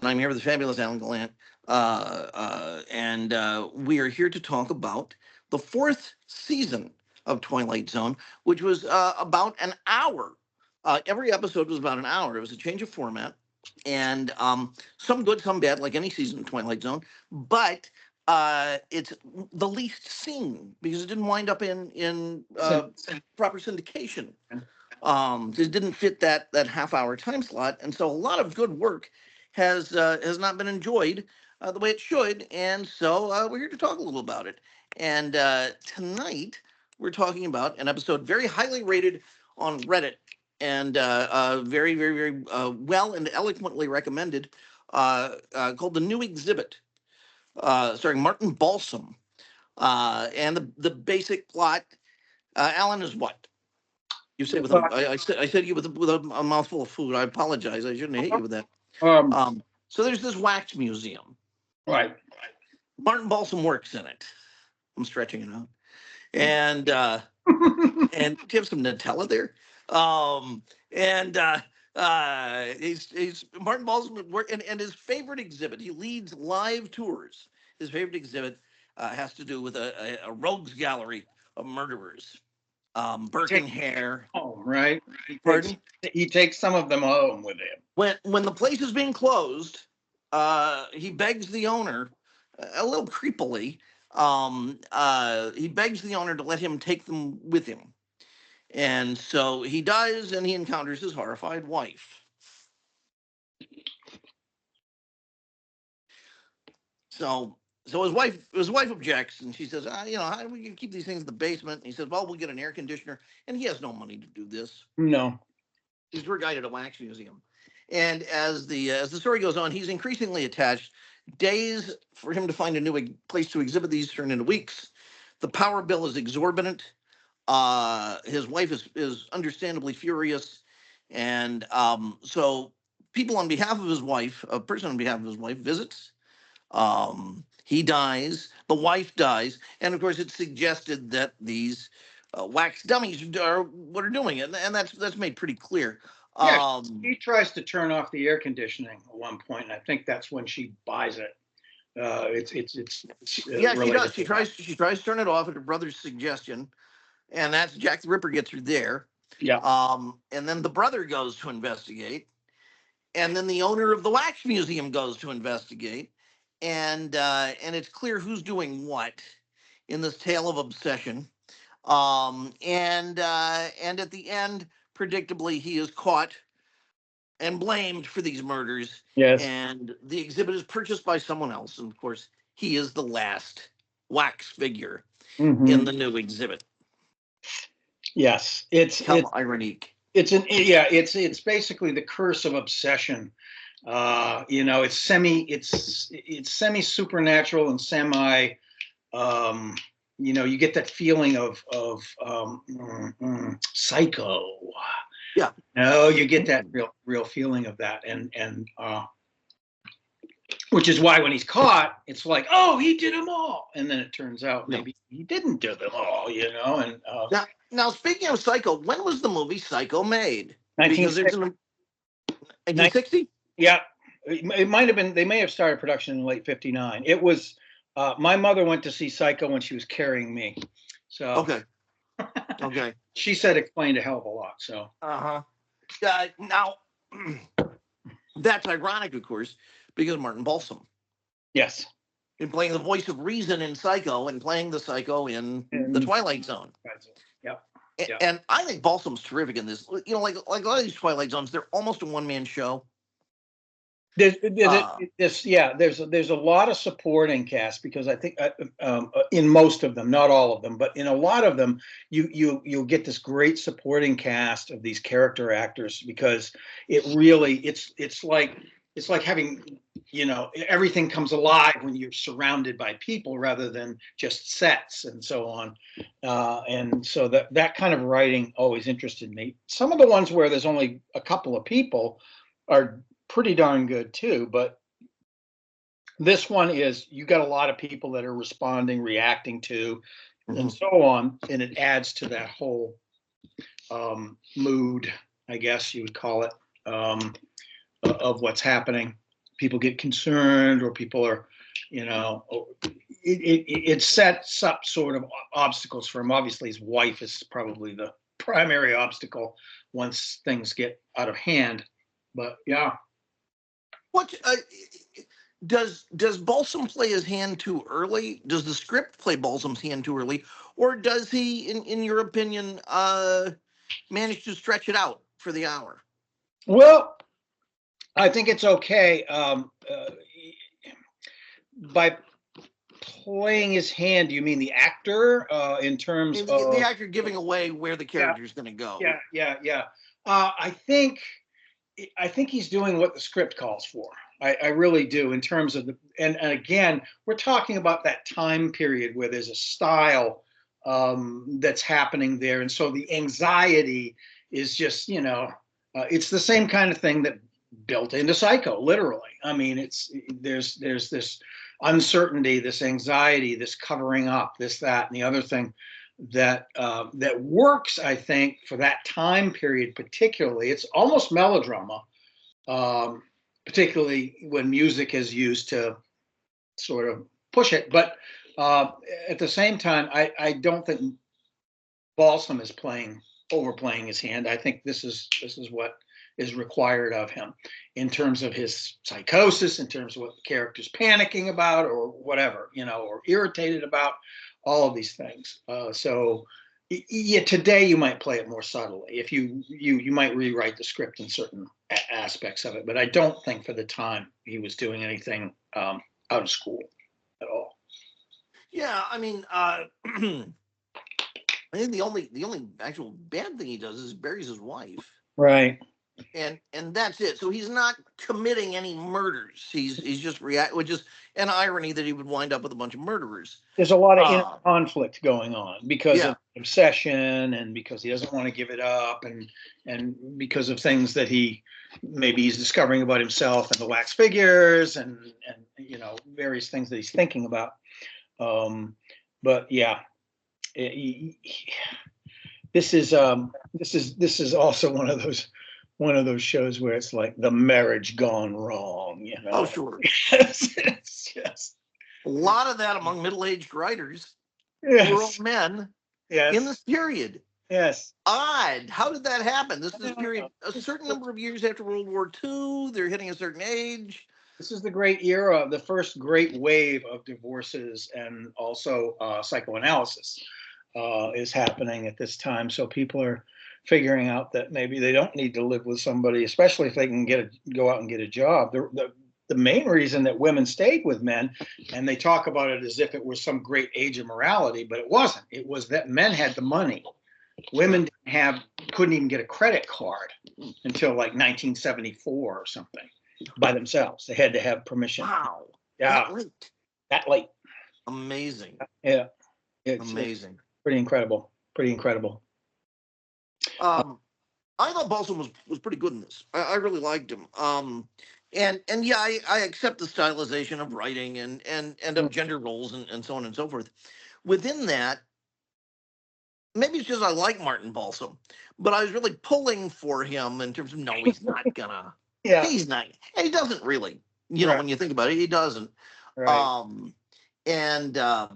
I'm here with the fabulous Alan Gallant. And we are here to talk about the fourth season of Twilight Zone, which was about an hour. Every episode was about an hour. It was a change of format, and some good, some bad, like any season of Twilight Zone. But it's the least seen because it didn't wind up in proper syndication. It didn't fit that half-hour time slot, and so a lot of good work has not been enjoyed the way it should, and so we're here to talk a little about it. And tonight we're talking about an episode very highly rated on Reddit and very, very, very well and eloquently recommended, called "The New Exhibit," starring Martin Balsam. And the basic plot, Alan, is what? You say with I said you with a mouthful of food. I apologize. I shouldn't have hit you with that. So there's this wax museum. Right. Martin Balsam works in it. I'm stretching it out. And and do you have some Nutella there? He's Martin Balsam at work, and his favorite exhibit. He leads live tours. His favorite exhibit has to do with a rogues gallery of murderers. Birkin hair. Oh, right. Pardon? He takes some of them home with him. When the place is being closed, he begs the owner, a little creepily, he begs the owner to let him take them with him. And so he does, and he encounters his horrified wife. So his wife objects, and she says, how do we keep these things in the basement? And he says, well, we'll get an air conditioner, and he has no money to do this. No. He's tour guide at a wax museum. And as the story goes on, he's increasingly attached. Days for him to find a new place to exhibit these turn into weeks. The power bill is exorbitant. His wife is understandably furious. And so people on behalf of his wife, a person on behalf of his wife visits. He dies, the wife dies, and of course it's suggested that these wax dummies are what are doing it, and that's made pretty clear. Yeah, he tries to turn off the air conditioning at one point, and I think that's when she buys it. Yeah, she does. She tries to turn it off at her brother's suggestion, and that's Jack the Ripper gets her there. Yeah. And then the brother goes to investigate, and then the owner of the wax museum goes to investigate. And it's clear who's doing what in this tale of obsession. And at the end, predictably, he is caught and blamed for these murders. Yes. And the exhibit is purchased by someone else. And of course, he is the last wax figure in the new exhibit. Yes, it's ironic. It's basically the curse of obsession. It's semi supernatural and semi, you get that feeling of Psycho. Yeah. You get that real feeling of that. And which is why when he's caught, it's like, oh, he did them all. And then it turns out maybe he didn't do them all, and now speaking of Psycho, when was the movie Psycho made? 1960? Yeah, it might have been. They may have started production in late '59. It was. My mother went to see Psycho when she was carrying me. So okay. She said explained a hell of a lot. So. Now, that's ironic, of course, because Martin Balsam. Yes. In playing the voice of reason in Psycho and playing the Psycho in the Twilight Zone. Yep. And I think Balsam's terrific in this. Like a lot of these Twilight Zones, they're almost a one-man show. There's a lot of supporting cast because I think in most of them, not all of them, but in a lot of them, you'll get this great supporting cast of these character actors because it really it's like having everything comes alive when you're surrounded by people rather than just sets and so on, and so that kind of writing always interested me. Some of the ones where there's only a couple of people are pretty darn good too, but this one is you got a lot of people that are responding, reacting to, and so on, and it adds to that whole mood, I guess you would call it, of what's happening. people get concerned, or people are, it sets up sort of obstacles for him. Obviously, his wife is probably the primary obstacle once things get out of hand. But yeah. What does Balsam play his hand too early? Does the script play Balsam's hand too early, or does he, in your opinion, manage to stretch it out for the hour? Well, I think it's okay. By playing his hand, do you mean the actor, in terms The of actor giving away where the yeah, character is going to go? yeah. I think he's doing what the script calls for. I really do, in terms of and again, we're talking about that time period where there's a style that's happening there, and so the anxiety is just, it's the same kind of thing that built into Psycho, literally. I mean, there's this uncertainty, this anxiety, this covering up, this, that, and the other thing that works, I think, for that time period particularly. It's almost melodrama, particularly when music is used to sort of push it. But at the same time, I don't think Balsam is overplaying his hand. I think this is what is required of him in terms of his psychosis, in terms of what the character's panicking about, or whatever, or irritated about, all of these things. So yeah, today you might play it more subtly. If you might rewrite the script in certain aspects of it, but I don't think for the time he was doing anything out of school at all. Yeah, I mean, I think the only actual bad thing he does is buries his wife, Right. and that's it. So he's not committing any murders. He's just which is an irony that he would wind up with a bunch of murderers. There's a lot of inner conflict going on because Yeah. of obsession, and because he doesn't want to give it up, and because of things that maybe he's discovering about himself and the wax figures, and various things that he's thinking about. But yeah, this is also one of those shows where it's like the marriage gone wrong. Oh, sure. It's just a lot of that among middle-aged writers. Yes. Who were old men. Yes. In this period. Yes. Odd. How did that happen? This period, a certain number of years after World War II, they're hitting a certain age. This is the great era, the first great wave of divorces, and also psychoanalysis is happening at this time. So people are figuring out that maybe they don't need to live with somebody, especially if they can go out and get a job. The main reason that women stayed with men, and they talk about it as if it was some great age of morality, but it wasn't. It was that men had the money. Women couldn't even get a credit card until like 1974 or something by themselves. They had to have permission. Wow. Yeah. That late. Amazing. Yeah. Amazing. It's pretty incredible. Pretty incredible. I thought Balsam was pretty good in this. I really liked him. And yeah, I accept the stylization of writing and of gender roles and so on and so forth. Within that, maybe it's just I like Martin Balsam, but I was really pulling for him in terms of, no, he's not gonna. Yeah. He's not. He doesn't really. When you think about it, he doesn't. Right. And so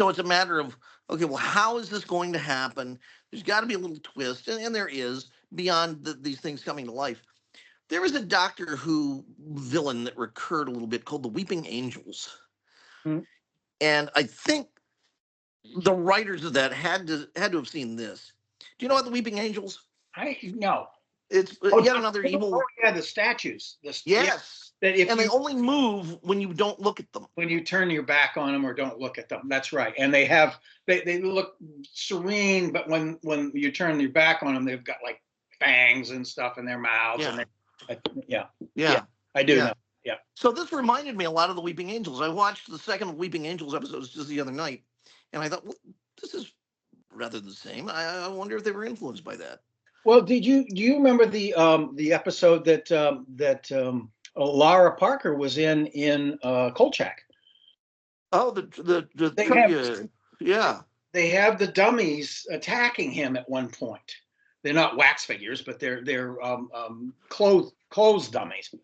it's a matter of, okay, well, how is this going to happen? There's got to be a little twist, and there is, beyond these things coming to life. There was a Doctor Who villain that recurred a little bit called the Weeping Angels. Mm-hmm. And I think the writers of that had to have seen this. Do you know about the Weeping Angels? No. It's yet another evil. Oh yeah, the statues. Yes. Yeah, they only move when you don't look at them. When you turn your back on them or don't look at them. That's right. And they look serene, but when you turn your back on them, they've got like fangs and stuff in their mouths. Yeah. Yeah. I do know. Yeah. So this reminded me a lot of the Weeping Angels. I watched the second Weeping Angels episodes just the other night, and I thought, well, this is rather the same. I wonder if they were influenced by that. Well, do you remember the episode that Lara Parker was in Kolchak? Oh, yeah. They have the dummies attacking him at one point. They're not wax figures, but they're clothed clothes dummies.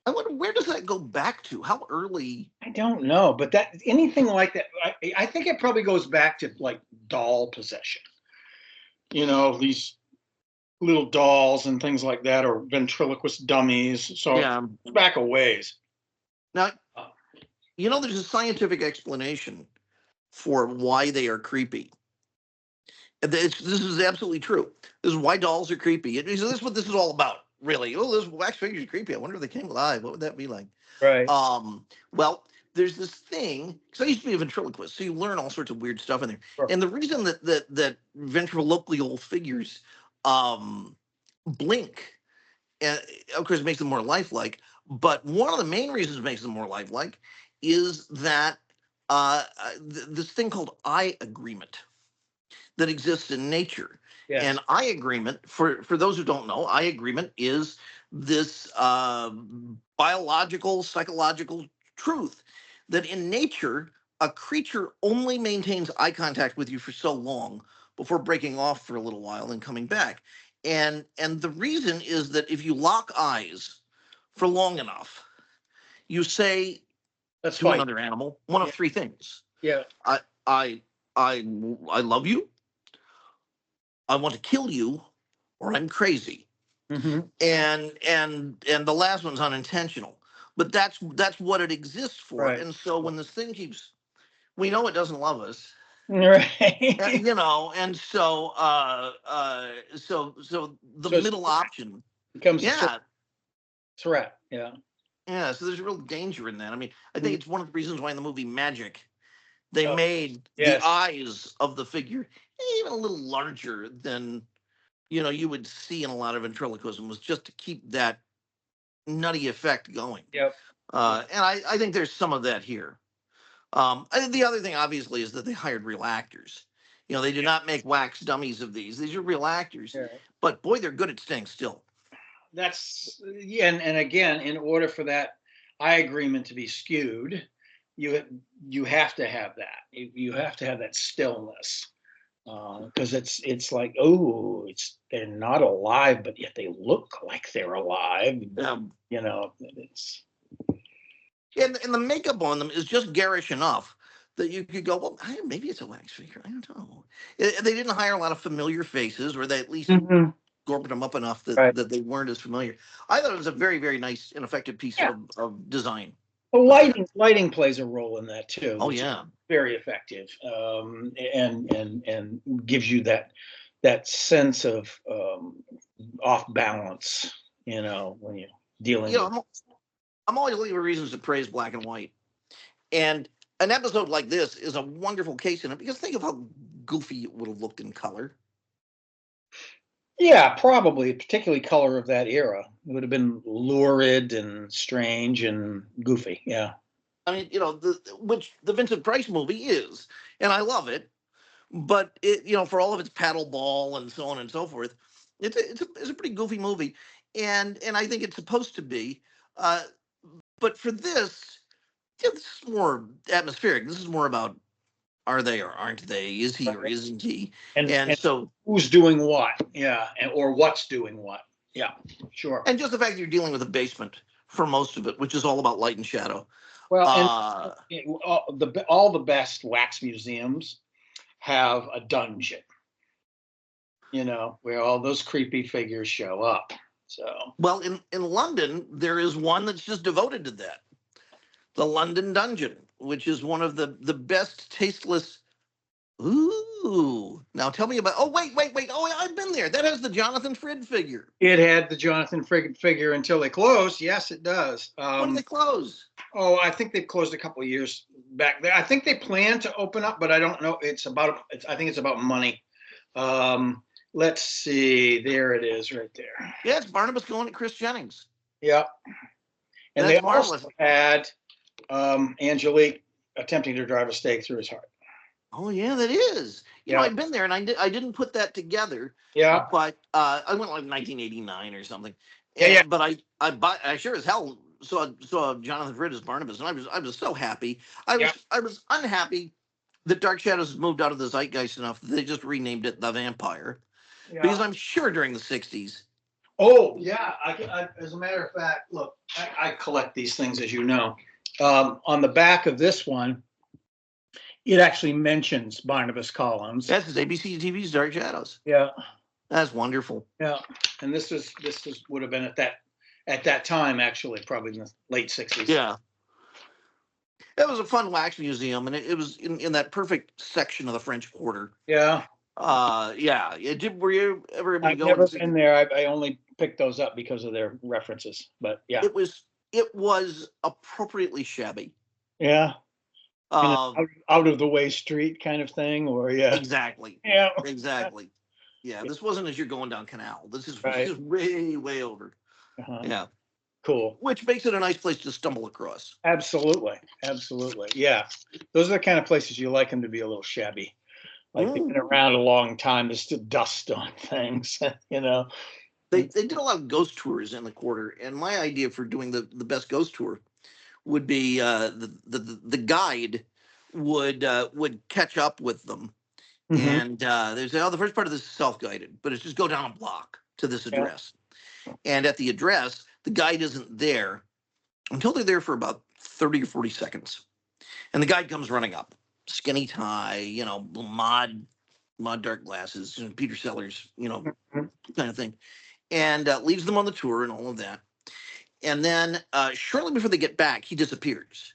I wonder, where does that go back to? How early? I don't know, but that anything like that, I think it probably goes back to like doll possession. These little dolls and things like that, or ventriloquist dummies. So Yeah. back a ways. Now, there's a scientific explanation for why they are creepy. This is absolutely true. This is why dolls are creepy. This is what this is all about, really. Oh, this wax figure is creepy. I wonder if they came alive. What would that be like? Right. Well, there's this thing. So I used to be a ventriloquist, so you learn all sorts of weird stuff in there. Sure. And the reason that ventriloquial figures blink, and of course, it makes them more lifelike. But one of the main reasons it makes them more lifelike is that this thing called eye agreement that exists in nature. Yes. And eye agreement, for those who don't know, eye agreement is this biological, psychological truth that in nature, a creature only maintains eye contact with you for so long before breaking off for a little while and coming back. And the reason is that if you lock eyes for long enough, you say That's to fine. another animal one of three things. Yeah. I love you, I want to kill you, or I'm crazy. Mm-hmm. And the last one's unintentional, but that's what it exists for. Right. And so when this thing keeps, we know it doesn't love us, right. and so the So middle option becomes yeah a threat. yeah so there's real danger in that. I mean, I think Mhm. it's one of the reasons why in the movie Magic they Oh, made the yes. eyes of the figure even a little larger than you would see in a lot of ventriloquism, was just to keep that nutty effect going. Yep. And I think there's some of that here. The other thing, obviously, is that they hired real actors. They do not make wax dummies of these. These are real actors. Yeah. But boy, they're good at staying still. That's and again, in order for that eye agreement to be skewed, you have to have that. You have to have that stillness. Because it's like, oh, they're not alive, but yet they look like they're alive. It's And the makeup on them is just garish enough that you could go, well, maybe it's a wax figure. I don't know. They didn't hire a lot of familiar faces, or they at least gorped them up enough right. that they weren't as familiar. I thought it was a very, very nice and effective piece Yeah. of design. Well, lighting plays a role in that too. Oh yeah, very effective, and gives you that sense of off balance. When you're dealing. I'm always looking for reasons to praise black and white, and an episode like this is a wonderful case in it, because think of how goofy it would have looked in color. Yeah, probably, particularly color of that era. It would have been lurid and strange and goofy. Yeah. I mean, which the Vincent Price movie is, and I love it, but for all of its paddle ball and so on and so forth, it's a pretty goofy movie, and I think it's supposed to be, but for this, this is more atmospheric. This is more about, are they or aren't they? Is he or isn't he? And so who's doing what? Yeah, or what's doing what? Yeah, sure. And just the fact that you're dealing with a basement for most of it, which is all about light and shadow. Well, all the best wax museums have a dungeon, where all those creepy figures show up. So, well, in London, there is one that's just devoted to that. The London Dungeon, which is one of the best tasteless. Ooh, now tell me about. Oh, wait. Oh, I've been there. That has the Jonathan Frid figure. It had the Jonathan Frid figure until they closed. Yes, it does. When did they close? Oh, I think they closed a couple of years back. I think they plan to open up, but I don't know. I think it's about money. Let's see. There it is, right there. Yeah, it's Barnabas Gallant and Chris Jennings. Yeah, and that's they also had Angelique attempting to drive a stake through his heart. Oh yeah, that is. I've been there, and I didn't put that together. Yeah, but I went like 1989 or something. Yeah. But I sure as hell saw Jonathan Frid as Barnabas, and I was so happy. I was unhappy that Dark Shadows has moved out of the zeitgeist enough that they just renamed it The Vampire, because I'm sure during the 60s. Oh yeah, as a matter of fact, look, I collect these things, as you know. On the back of this one, it actually mentions Barnabas Collins. That's his ABC TV's Dark Shadows. Yeah, That's wonderful. yeah, and this would have been at that time, actually, probably in the late 60s. Yeah. It was a fun wax museum, and it was in that perfect section of the French Quarter. Yeah. Yeah. Were you ever able to I've go never and see? been there. I only picked those up because of their references, but yeah. It was appropriately shabby. Yeah. Um, Out of the way street kind of thing, or yeah. exactly. Yeah. Exactly. Yeah. This wasn't as you're going down Canal. This is Right. way, way over. Yeah. Cool. Which makes it a nice place to stumble across. Absolutely. Absolutely. Yeah. Those are the kind of places you like them to be a little shabby. Like they've been around a long time. There's still dust on things, you know. They did a lot of ghost tours in the Quarter, and my idea for doing the best ghost tour would be the guide would catch up with them, and they say, "Oh, the first part of this is self-guided, but it's just go down a block to this address." And at the address, the guide isn't there until they're there for about 30 or 40 seconds, and the guide comes running up, skinny tie, mod dark glasses, Peter Sellers, kind of thing, and leaves them on the tour and all of that. And then shortly before they get back, he disappears.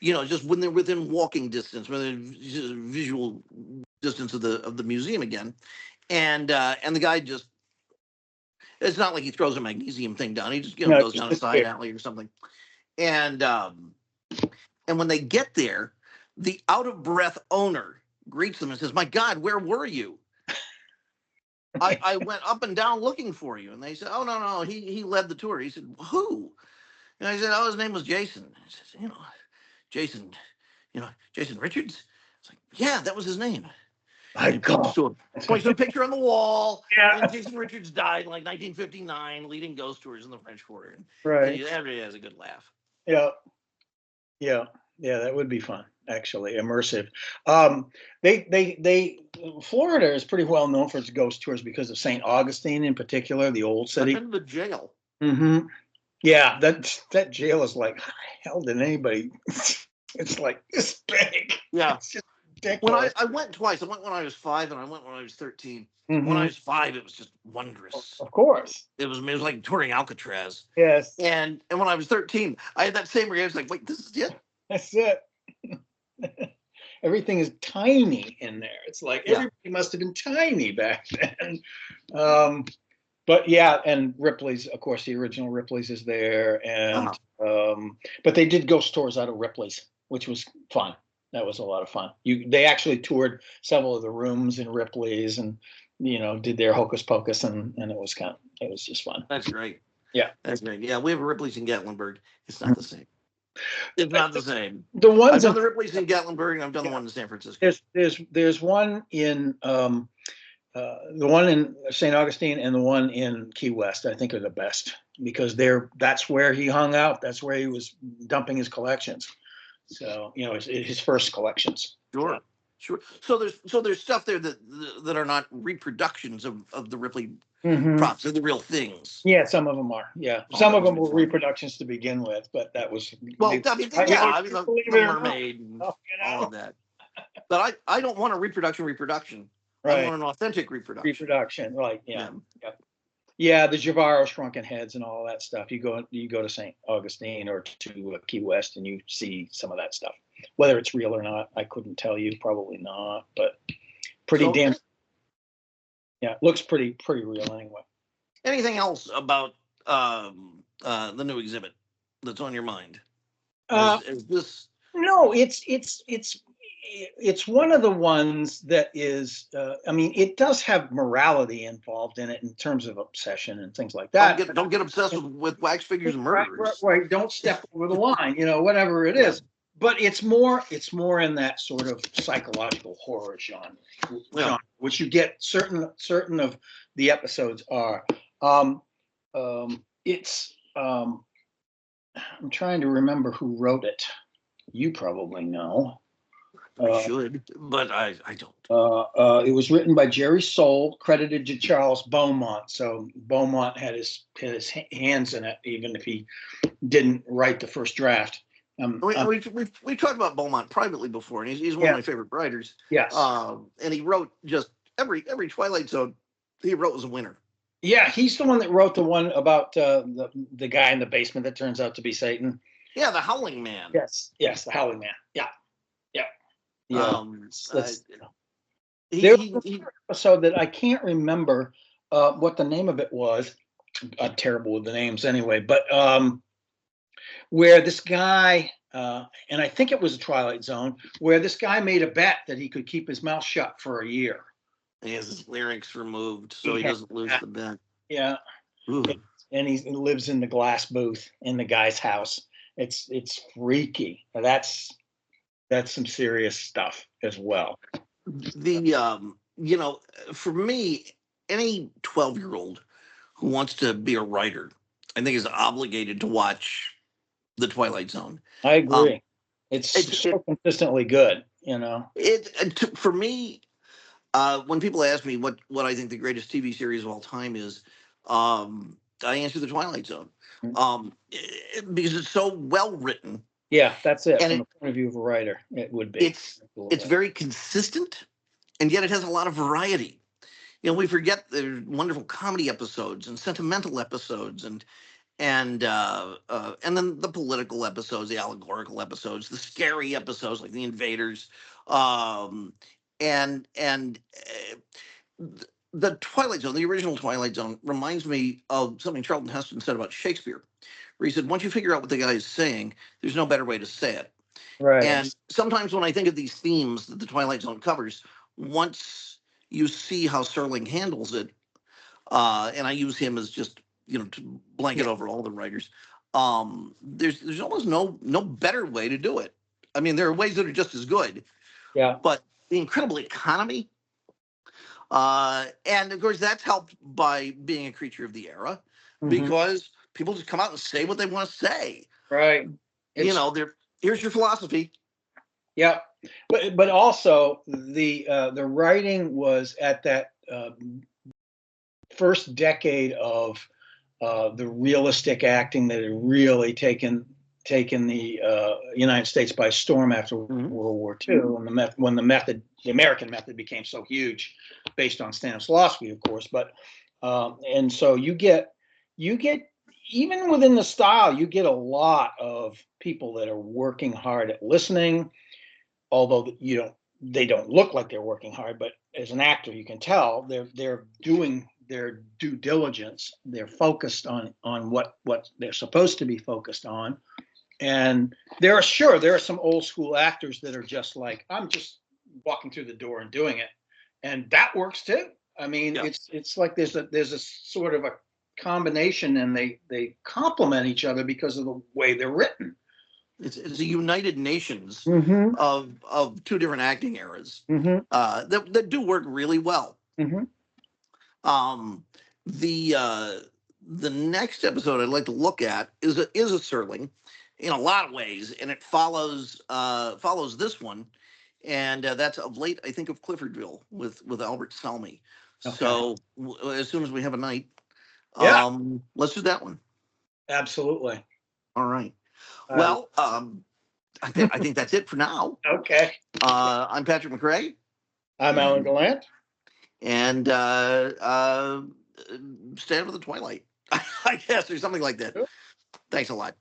Just when they're within walking distance, within visual distance of the museum again, and the guy just. It's not like he throws a magnesium thing down. He just goes down a side alley or something. And when they get there, the out of breath owner greets them and says, "My God, where were you? I went up and down looking for you." And they said, "Oh, no, he led the tour." He said, "Who?" And I said, "Oh, his name was Jason." I said, Jason, Jason Richards. It's like, yeah, that was his name. And he points to a picture on the wall. Yeah. And Jason Richards died in like 1959, leading ghost tours in the French Quarter. Right. And everybody has a good laugh. Yeah. Yeah. Yeah. That would be fun, actually. Immersive. Florida is pretty well known for its ghost tours because of St. Augustine in particular, the old city. I've been to the jail. Mm-hmm. Yeah. That jail is like, how the hell did anybody? It's like this big. Yeah. It's just ridiculous. I went twice. I went when I was 5 and I went when I was 13. Mm-hmm. When I was 5, it was just wondrous. Of course. It was like touring Alcatraz. Yes. And when I was 13, I had that same reaction. Like, wait, this is it? That's it. Everything is tiny in there. It's like everybody must have been tiny back then. But yeah, and Ripley's, of course, the original Ripley's is there. And but they did ghost tours out of Ripley's, which was fun. That was a lot of fun. They actually toured several of the rooms in Ripley's and did their hocus pocus, and it was just fun. That's great. Yeah, that's great. Yeah, we have a Ripley's in Gatlinburg. It's not the same. It's not the same. The ones I've done the Ripley's in Gatlinburg, and I've done the one in San Francisco. There's one in the one in St. Augustine and the one in Key West, I think, are the best because that's where he hung out. That's where he was dumping his collections. So his first collections. Sure. So there's stuff there that are not reproductions of the Ripley props. They're the real things. Yeah, some of them are. Yeah, some of them were reproductions to begin with, but that was the mermaid and all of that. But I don't want a reproduction. Right. I want an authentic reproduction. Right? Yeah. Yeah, the Javaro shrunken heads and all that stuff. You go to St. Augustine or to Key West and you see some of that stuff. Whether it's real or not, I couldn't tell you. Probably not, but pretty damn. Yeah, looks pretty real anyway. Anything else about the new exhibit that's on your mind? Is this? No, it's one of the ones that is, it does have morality involved in it in terms of obsession and things like that. Don't get obsessed with wax figures and murderers. Right. Don't step over the line, whatever it is. But it's more in that sort of psychological horror genre, which you get certain of the episodes are. I'm trying to remember who wrote it. You probably know. I should, but I don't. It was written by Jerry Soule, credited to Charles Beaumont. So Beaumont had his hands in it, even if he didn't write the first draft. We've talked about Beaumont privately before, and he's one of my favorite writers. Yes. And he wrote just every Twilight Zone he wrote was a winner. Yeah, he's the one that wrote the one about the guy in the basement that turns out to be Satan. Yeah, the Howling Man. Yes, the Howling Man. Yeah. Yeah. There was an episode that I can't remember what the name of it was. I'm terrible with the names anyway, but where this guy, and I think it was a Twilight Zone, where this guy made a bet that he could keep his mouth shut for a year. He has his larynx removed so he doesn't lose the bet. Yeah. Ooh. And he lives in the glass booth in the guy's house. It's freaky. That's some serious stuff as well. For me, any 12-year-old who wants to be a writer, I think is obligated to watch The Twilight Zone. I agree. It's so consistently good, For me, when people ask me what I think the greatest TV series of all time is, I answer The Twilight Zone, because it's so well written. Yeah, that's it. From the point of view of a writer, it would be. It's very consistent, and yet it has a lot of variety. We forget the wonderful comedy episodes and sentimental episodes, and then the political episodes, the allegorical episodes, the scary episodes like the Invaders, and the Twilight Zone, the original Twilight Zone, reminds me of something Charlton Heston said about Shakespeare, where he said, once you figure out what the guy is saying, there's no better way to say it. Right. And sometimes when I think of these themes that the Twilight Zone covers, once you see how Serling handles it, and I use him as just, to blanket over all the writers, there's almost no better way to do it. I mean, there are ways that are just as good. Yeah. But the incredible economy, and of course that's helped by being a creature of the era, because people just come out and say what they want to say. Right. Here's your philosophy. Yeah, but also the writing was at that first decade of the realistic acting that had really taken the United States by storm after World War II, and when the American method became so huge, based on Stanislavski, of course. But and so you get even within the style, you get a lot of people that are working hard at listening, although they don't look like they're working hard, but as an actor, you can tell they're doing their due diligence. They're focused on what they're supposed to be focused on. And there are some old school actors that are just like, I'm just walking through the door and doing it. And that works too. I mean, yeah. It's like there's a sort of a combination, and they complement each other because of the way they're written. It's a United Nations of two different acting eras that do work really well. The next episode I'd like to look at is a Serling in a lot of ways, and it follows this one, and that's of late, I think, of Cliffordville with Albert Salmi. Okay. So as soon as we have a night, let's do that one. Absolutely. All right. Well, I think that's it for now. Okay. I'm Patrick McCray. I'm Alan Gallant. And stand with the Twilight, I guess, or something like that. Thanks a lot.